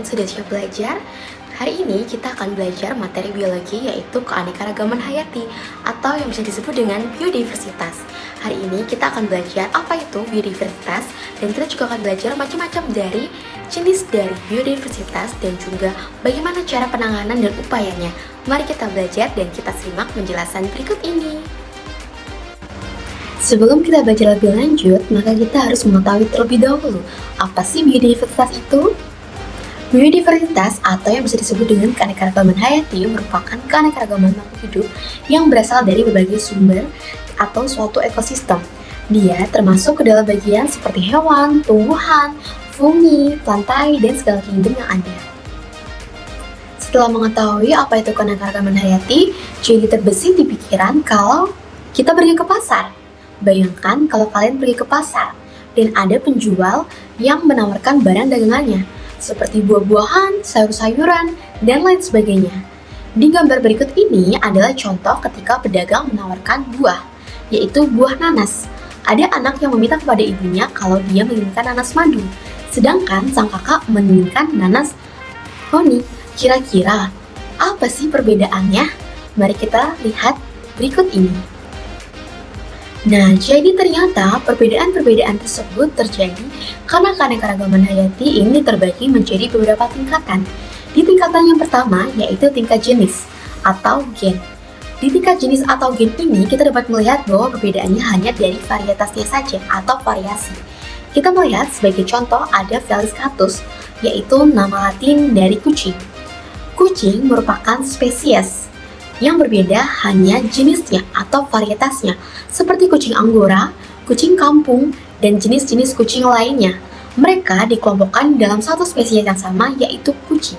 kalian sudah siap belajar? Hari ini kita akan belajar materi biologi yaitu keanekaragaman hayati atau yang bisa disebut dengan biodiversitas. Hari ini kita akan belajar apa itu biodiversitas dan kita juga akan belajar macam-macam dari jenis dari biodiversitas dan juga bagaimana cara penanganan dan upayanya. Mari kita belajar dan kita simak penjelasan berikut ini. Sebelum kita belajar lebih lanjut, maka kita harus mengetahui terlebih dahulu apa sih biodiversitas itu? Biodiversitas atau yang bisa disebut dengan keanekaragaman hayati merupakan keanekaragaman makhluk hidup yang berasal dari berbagai sumber atau suatu ekosistem. Dia termasuk ke dalam bagian seperti hewan, tumbuhan, fungi, plantae, dan segala kingdom yang ada. Setelah mengetahui apa itu keanekaragaman hayati, jadi terbesit di pikiran kalau kita pergi ke pasar. Bayangkan kalau kalian pergi ke pasar dan ada penjual yang menawarkan barang dagangannya seperti buah-buahan, sayur-sayuran, dan lain sebagainya. Di gambar berikut ini adalah contoh ketika pedagang menawarkan buah, yaitu buah nanas. Ada anak yang meminta kepada ibunya kalau dia menginginkan nanas madu, sedangkan sang kakak menginginkan nanas honey. Kira-kira apa sih perbedaannya? Mari kita lihat berikut ini. Nah, jadi ternyata perbedaan-perbedaan tersebut terjadi karena keanekaragaman hayati ini terbagi menjadi beberapa tingkatan. Di tingkatan yang pertama, yaitu tingkat jenis atau gen. Di tingkat jenis atau gen ini, kita dapat melihat bahwa perbedaannya hanya dari varietasnya saja atau variasi. Kita melihat sebagai contoh ada Felis catus, yaitu nama latin dari kucing. Kucing merupakan spesies yang berbeda hanya jenisnya atau varietasnya, seperti kucing Anggora, kucing kampung, dan jenis-jenis kucing lainnya. Mereka dikelompokkan dalam satu spesies yang sama, yaitu kucing.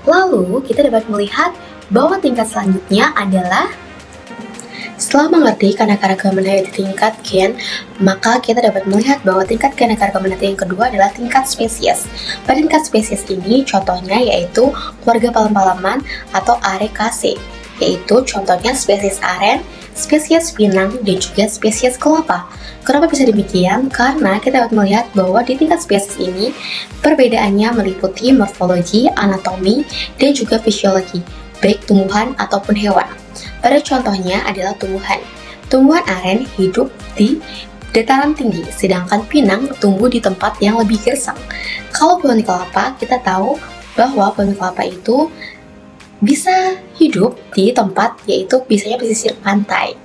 Lalu, kita dapat melihat bahwa tingkat selanjutnya adalah setelah mengerti keanekaragaman hayati tingkat gen, maka kita dapat melihat bahwa tingkat keanekaragaman hayati yang kedua adalah tingkat spesies. Pada tingkat spesies ini, contohnya yaitu keluarga palem-paleman atau Arecaceae, yaitu contohnya spesies aren, spesies pinang, dan juga spesies kelapa. Kenapa bisa demikian? Karena kita dapat melihat bahwa di tingkat spesies ini perbedaannya meliputi morfologi, anatomi, dan juga fisiologi, baik tumbuhan ataupun hewan. Pada contohnya adalah tumbuhan. Tumbuhan aren hidup di dataran tinggi, sedangkan pinang tumbuh di tempat yang lebih gersang. Kalau pohon kelapa, kita tahu bahwa pohon kelapa itu bisa hidup di tempat yaitu biasanya pesisir pantai.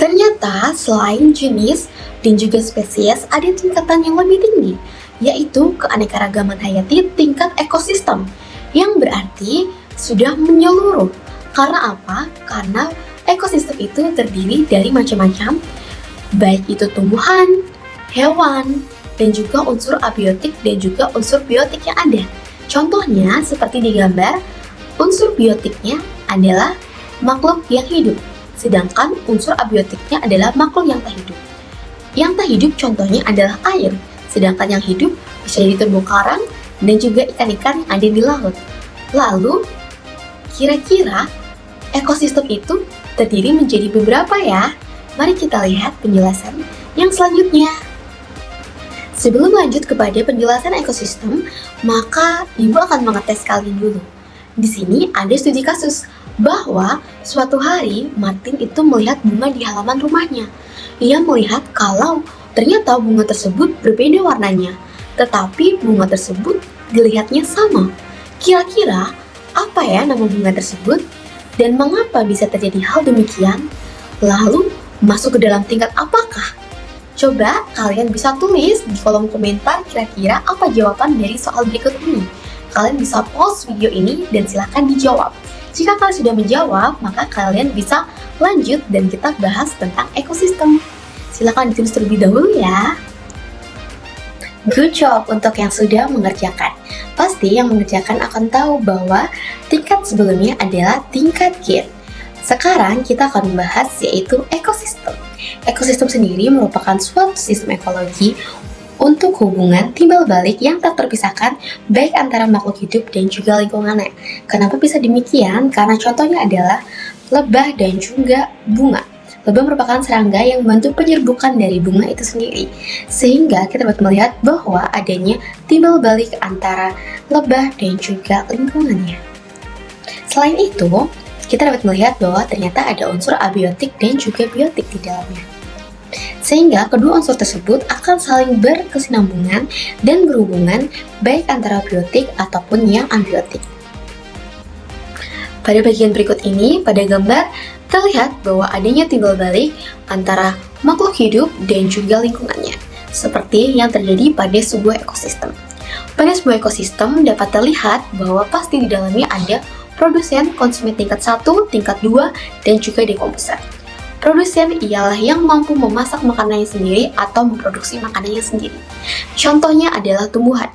Ternyata selain jenis dan juga spesies ada tingkatan yang lebih tinggi, yaitu keanekaragaman hayati tingkat ekosistem, yang berarti sudah menyeluruh. Karena apa? Karena ekosistem itu terdiri dari macam-macam, baik itu tumbuhan, hewan, dan juga unsur abiotik dan juga unsur biotik yang ada. Contohnya seperti di gambar, unsur biotiknya adalah makhluk yang hidup, sedangkan unsur abiotiknya adalah makhluk yang tak hidup. Yang tak hidup contohnya adalah air, sedangkan yang hidup bisa jadi terumbu karang dan juga ikan-ikan yang ada di laut. Lalu, kira-kira ekosistem itu terdiri menjadi beberapa ya? Mari kita lihat penjelasan yang selanjutnya. Sebelum lanjut kepada penjelasan ekosistem, maka Ibu akan mengetes kalian dulu. Di sini ada studi kasus bahwa suatu hari Martin itu melihat bunga di halaman rumahnya. Ia melihat kalau ternyata bunga tersebut berbeda warnanya, tetapi bunga tersebut dilihatnya sama. Kira-kira apa ya nama bunga tersebut? Dan mengapa bisa terjadi hal demikian? Lalu masuk ke dalam tingkat apakah? Coba kalian bisa tulis di kolom komentar kira-kira apa jawaban dari soal berikut ini. Kalian bisa pause video ini dan silahkan dijawab. Jika kalian sudah menjawab, maka kalian bisa lanjut dan kita bahas tentang ekosistem. Silahkan ditulis terlebih dahulu ya. Good job untuk yang sudah mengerjakan. Pasti yang mengerjakan akan tahu bahwa tingkat sebelumnya adalah tingkat gen. Sekarang kita akan membahas yaitu ekosistem. Ekosistem sendiri merupakan suatu sistem ekologi untuk hubungan timbal balik yang tak terpisahkan baik antara makhluk hidup dan juga lingkungannya. Kenapa bisa demikian? Karena contohnya adalah lebah dan juga bunga. Lebah merupakan serangga yang membantu penyerbukan dari bunga itu sendiri, sehingga kita dapat melihat bahwa adanya timbal balik antara lebah dan juga lingkungannya. Selain itu, kita dapat melihat bahwa ternyata ada unsur abiotik dan juga biotik di dalamnya. Sehingga kedua unsur tersebut akan saling berkesinambungan dan berhubungan baik antara biotik ataupun yang abiotik. Pada bagian berikut ini, pada gambar, terlihat bahwa adanya timbal balik antara makhluk hidup dan juga lingkungannya, seperti yang terjadi pada sebuah ekosistem. Pada sebuah ekosistem dapat terlihat bahwa pasti di dalamnya ada produsen, konsumen tingkat 1, tingkat 2, dan juga dekomposer. Produsen ialah yang mampu memasak makanannya sendiri atau memproduksi makanannya sendiri. Contohnya adalah tumbuhan.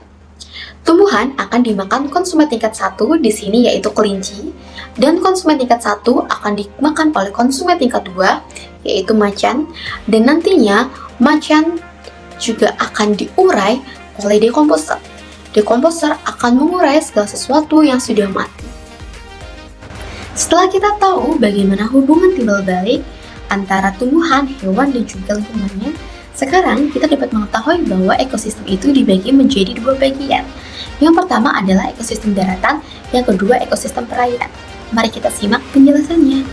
Tumbuhan akan dimakan konsumen tingkat 1 di sini yaitu kelinci, dan konsumen tingkat 1 akan dimakan oleh konsumen tingkat 2 yaitu macan, dan nantinya macan juga akan diurai oleh dekomposer. Dekomposer akan mengurai segala sesuatu yang sudah mati. Setelah kita tahu bagaimana hubungan timbal balik antara tumbuhan, hewan, dan juga lingkungannya, sekarang kita dapat mengetahui bahwa ekosistem itu dibagi menjadi dua bagian. Yang pertama adalah ekosistem daratan, yang kedua ekosistem perairan. Mari kita simak penjelasannya.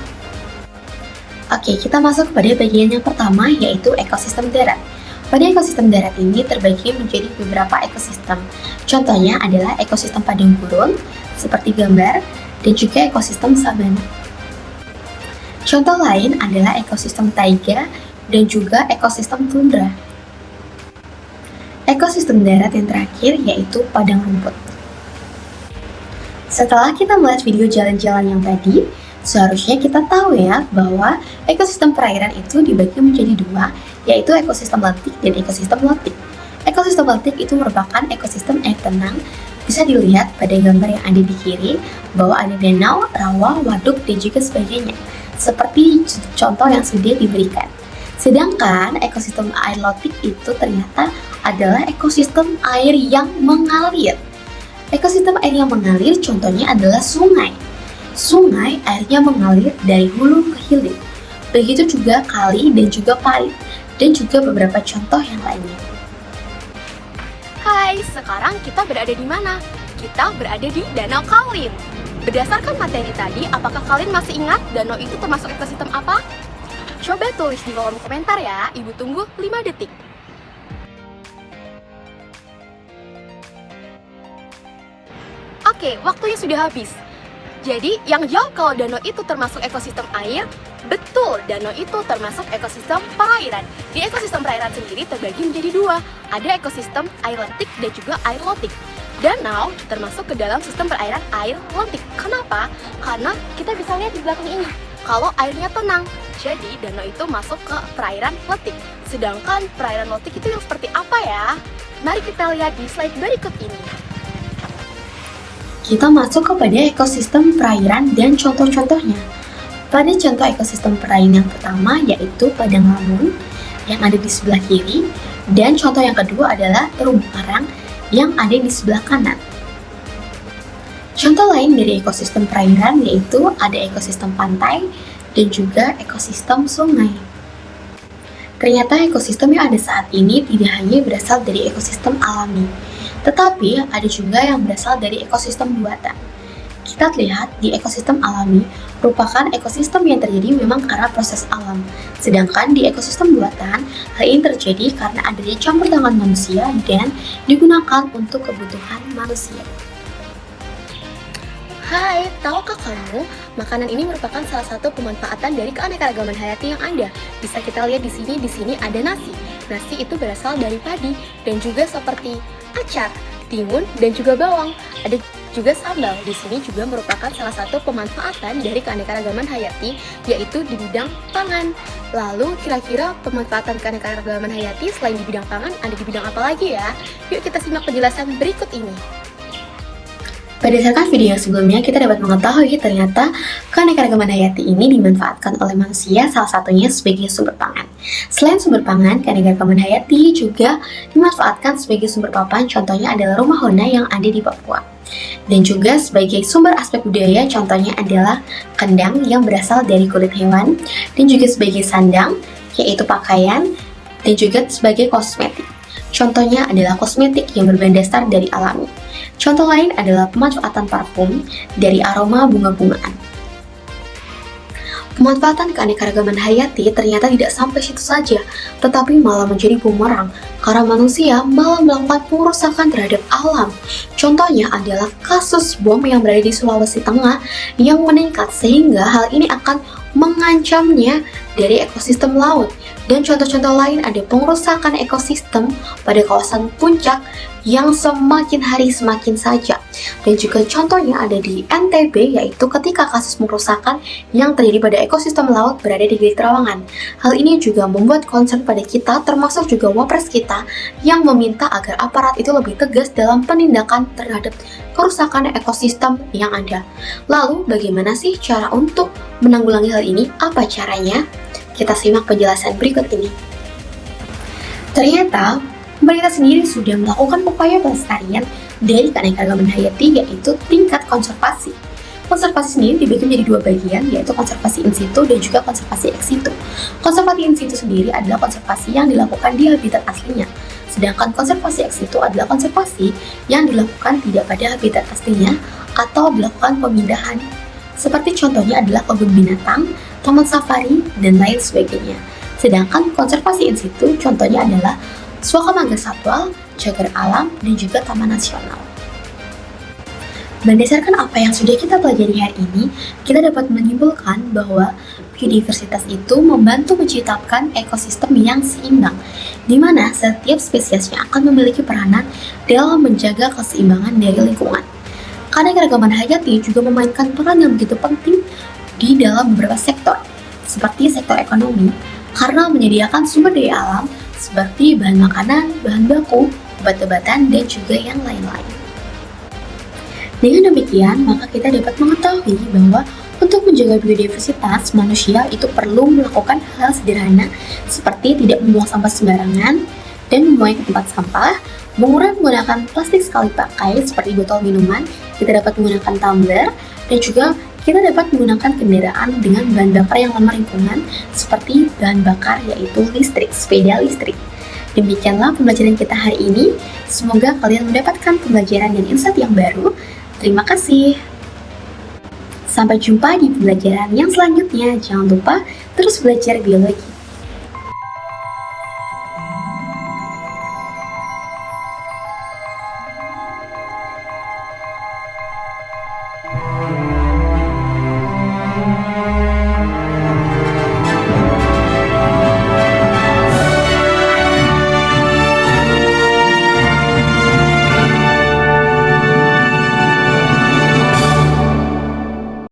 Oke, kita masuk pada bagian yang pertama yaitu ekosistem darat. Pada ekosistem darat ini terbagi menjadi beberapa ekosistem. Contohnya adalah ekosistem padang gurun, seperti gambar, dan juga ekosistem sabana. Contoh lain adalah ekosistem taiga dan juga ekosistem tundra. Ekosistem darat yang terakhir yaitu padang rumput. Setelah kita melihat video jalan-jalan yang tadi, seharusnya kita tahu ya bahwa ekosistem perairan itu dibagi menjadi dua, yaitu ekosistem lentik dan ekosistem lotik. Ekosistem lentik itu merupakan ekosistem air tenang. Bisa dilihat pada gambar yang ada di kiri bahwa ada danau, rawa, waduk, dan juga sebagainya, seperti contoh yang sudah diberikan. Sedangkan ekosistem air lotik itu ternyata adalah ekosistem air yang mengalir. Ekosistem air yang mengalir contohnya adalah sungai. Sungai airnya mengalir dari hulu ke hilir. Begitu juga kali dan juga parit, dan juga beberapa contoh yang lainnya. Hai, sekarang kita berada di mana? Kita berada di Danau Kalin. Berdasarkan materi tadi, apakah kalian masih ingat danau itu termasuk ekosistem apa? Coba tulis di kolom komentar ya, Ibu tunggu 5 detik. Oke, waktunya sudah habis. Jadi, yang jawab kalau danau itu termasuk ekosistem air, betul, danau itu termasuk ekosistem perairan. Di ekosistem perairan sendiri terbagi menjadi dua, ada ekosistem air lentik dan juga air lotik. Danau termasuk ke dalam sistem perairan air lentik. Kenapa? Karena kita bisa lihat di belakang ini, kalau airnya tenang, jadi danau itu masuk ke perairan lentik. Sedangkan perairan lotik itu yang seperti apa ya? Mari kita lihat di slide berikut ini. Kita masuk kepada ekosistem perairan dan contoh-contohnya. Pada contoh ekosistem perairan yang pertama yaitu padang lamun yang ada di sebelah kiri, dan contoh yang kedua adalah terumbu karang yang ada di sebelah kanan. Contoh lain dari ekosistem perairan yaitu ada ekosistem pantai dan juga ekosistem sungai. Ternyata ekosistem yang ada saat ini tidak hanya berasal dari ekosistem alami, tetapi ada juga yang berasal dari ekosistem buatan. Kita lihat di ekosistem alami merupakan ekosistem yang terjadi memang karena proses alam. Sedangkan di ekosistem buatan, hal ini terjadi karena adanya campur tangan manusia dan digunakan untuk kebutuhan manusia. Hai, tahukah kamu, makanan ini merupakan salah satu pemanfaatan dari keanekaragaman hayati yang ada. Bisa kita lihat di sini ada nasi. Nasi itu berasal dari padi dan juga seperti acar, timun, dan juga bawang. Ada juga sambal. Di sini juga merupakan salah satu pemanfaatan dari keanekaragaman hayati, yaitu di bidang pangan. Lalu kira-kira pemanfaatan keanekaragaman hayati selain di bidang pangan ada di bidang apa lagi ya? Yuk kita simak penjelasan berikut ini. Berdasarkan video yang sebelumnya, kita dapat mengetahui ternyata keanekaragaman hayati ini dimanfaatkan oleh manusia, salah satunya sebagai sumber pangan. Selain sumber pangan, keanekaragaman hayati juga dimanfaatkan sebagai sumber papan, contohnya adalah rumah hona yang ada di Papua. Dan juga sebagai sumber aspek budaya, contohnya adalah kendang yang berasal dari kulit hewan, dan juga sebagai sandang, yaitu pakaian, dan juga sebagai kosmetik. Contohnya adalah kosmetik yang berbahan dasar dari alami. Contoh lain adalah pemanfaatan parfum dari aroma bunga-bungaan. Pemanfaatan keanekaragaman hayati ternyata tidak sampai situ saja, tetapi malah menjadi bumerang karena manusia malah melakukan pengerusakan terhadap alam. Contohnya adalah kasus bom yang berada di Sulawesi Tengah yang meningkat sehingga hal ini akan mengancamnya dari ekosistem laut. Dan contoh-contoh lain ada pengerusakan ekosistem pada kawasan puncak yang semakin hari semakin saja. Dan juga contohnya ada di NTB, yaitu ketika kasus pengerusakan yang terjadi pada ekosistem laut berada di Gili Trawangan. Hal ini juga membuat concern pada kita, termasuk juga wapres kita yang meminta agar aparat itu lebih tegas dalam penindakan terhadap kerusakan ekosistem yang ada. Lalu bagaimana sih cara untuk menanggulangi hal ini? Apa caranya? Kita simak penjelasan berikut ini. Ternyata, pemerintah sendiri sudah melakukan upaya pelestarian dari keanekaragaman hayati, yaitu tingkat konservasi. Konservasi sendiri dibagi menjadi dua bagian, yaitu konservasi in situ dan juga konservasi ex situ. Konservasi in situ sendiri adalah konservasi yang dilakukan di habitat aslinya, sedangkan konservasi ex situ adalah konservasi yang dilakukan tidak pada habitat aslinya atau dilakukan pemindahan. Seperti contohnya adalah kebun binatang, taman safari, dan lain sebagainya. Sedangkan konservasi in situ contohnya adalah Suaka Marga Satwa, Cagar Alam, dan juga Taman Nasional. Berdasarkan apa yang sudah kita pelajari hari ini, kita dapat menyimpulkan bahwa biodiversitas itu membantu menciptakan ekosistem yang seimbang, di mana setiap spesiesnya akan memiliki peranan dalam menjaga keseimbangan dari lingkungan. Keanekaragaman hayati juga memainkan peran yang begitu penting di dalam beberapa sektor, seperti sektor ekonomi, karena menyediakan sumber daya alam seperti bahan makanan, bahan baku, obat-obatan, dan juga yang lain-lain. Dengan demikian, maka kita dapat mengetahui bahwa untuk menjaga biodiversitas, manusia itu perlu melakukan hal sederhana seperti tidak membuang sampah sembarangan dan membuang ke tempat sampah, mengurangi menggunakan plastik sekali pakai seperti botol minuman, kita dapat menggunakan tumbler, dan juga kita dapat menggunakan kendaraan dengan bahan bakar yang ramah lingkungan seperti bahan bakar yaitu listrik, sepeda listrik. Demikianlah pembelajaran kita hari ini. Semoga kalian mendapatkan pembelajaran dan insight yang baru. Terima kasih. Sampai jumpa di pembelajaran yang selanjutnya. Jangan lupa terus belajar biologi.